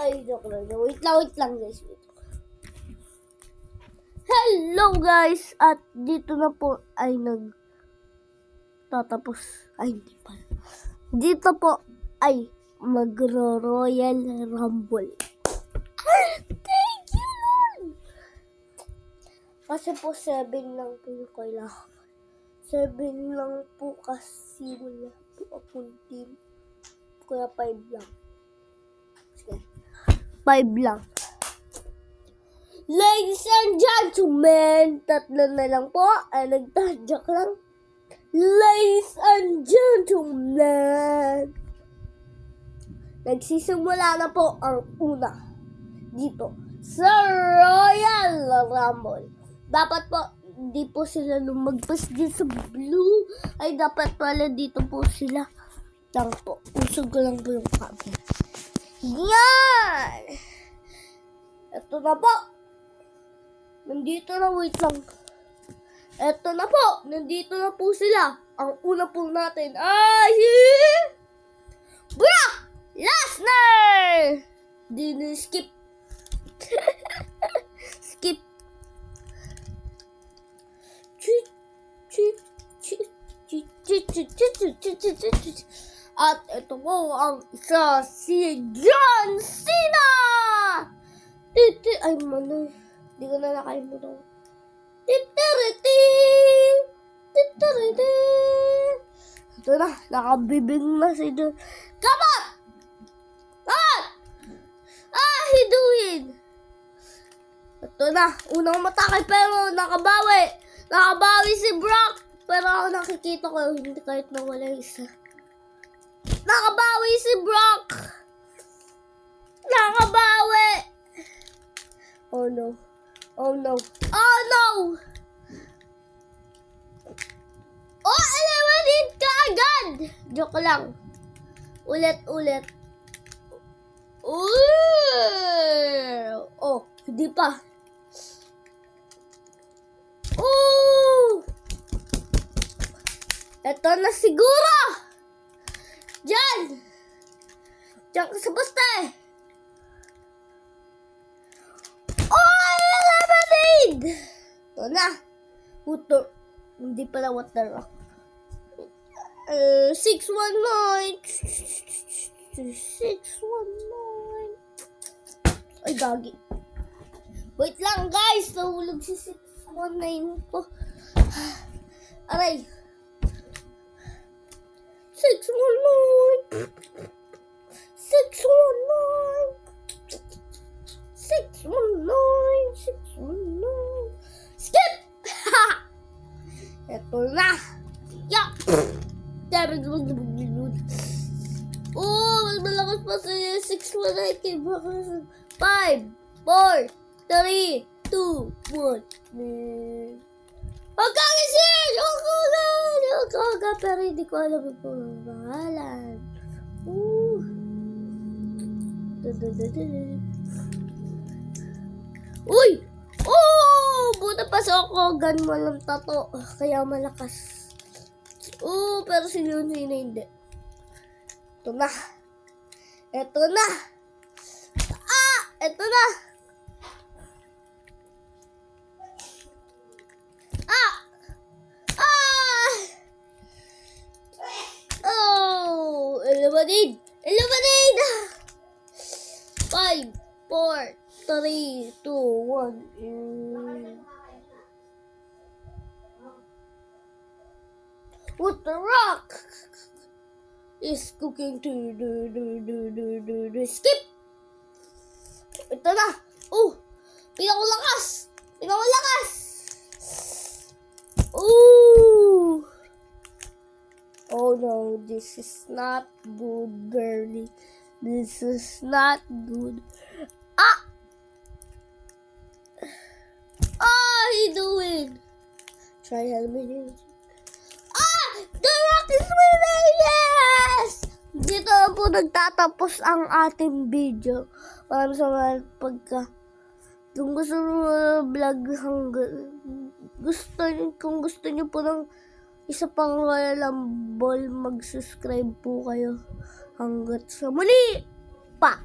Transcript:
Ay, joke lang. Wait lang guys. Hello guys! At dito na po ay nagtatapos. Ay, hindi pa. Dito po ay magro-Royal Rumble. Thank you, Lord! Kasi po 7 lang po yung kailangan. 7 lang po kasi wala po akong team. Kaya 5 lang. Sige. 5 lang. Ladies and gentlemen, 3 na lang po. Ay, nagtadyak lang. Ladies and gentlemen, nagsisimula na po ang una dito sa Royal Rumble. Dapat po, hindi po sila lumagpas din sa blue. Ay, dapat pala dito po sila. Lang po. Usog ko lang po yung camera. Yan! Ito na po. Nandito na, wait lang. Eto na po, nandito na po sila. Ang una po natin ay Brock Lesnar! Dino skip. Skip. At ito po ang isa, si John Cena! Ay, mano. Hindi ko na nakalimutan. Ito na, nakabibing na si John. Come on! He doing? Ito na, unang matake pero nakabawi. Nakabawi si Brock. Pero ako nakikita ko, hindi kahit nawala isa. Nakabawi si Brock. Nakabawi. Oh no. Oh no. Oh no! Oh, eliminated ka agad! Joke lang. Ulit. Oh, hindi pa. Ito na siguro! Diyan ka sa poste! Ito na. Hindi pala what the rock. 619. 619. Ay, gagi. Wait lang, guys. Nahulog si 619 ko. Aray. 619. 619. Skip! Eto na! Ya! Oh, mas malakas pa sa 619 kay Brock. 5, 4, 3, 2, 1. Pagkagising! Ako, pero hindi ko alam yung pangalan. Uy! Buta pa sa Kogan, walang tato. Kaya malakas. Pero si John Cena hindi. Ito na. Ito na. Oh! Eliminated! 5, 4, 3, 2, 1. What the rock is cooking to skip. Ito na. Pinakulakas. Oh no, this is not good, girlie. This is not good. He doing? Try helmet. The Rock is winning! Yes! Dito na po nagtatapos ang ating video. Para sa mga kung gusto nyo vlog kung gusto nyo po ng isa pang Royal Rumble, mag-subscribe po kayo. Hanggat sa muli pa!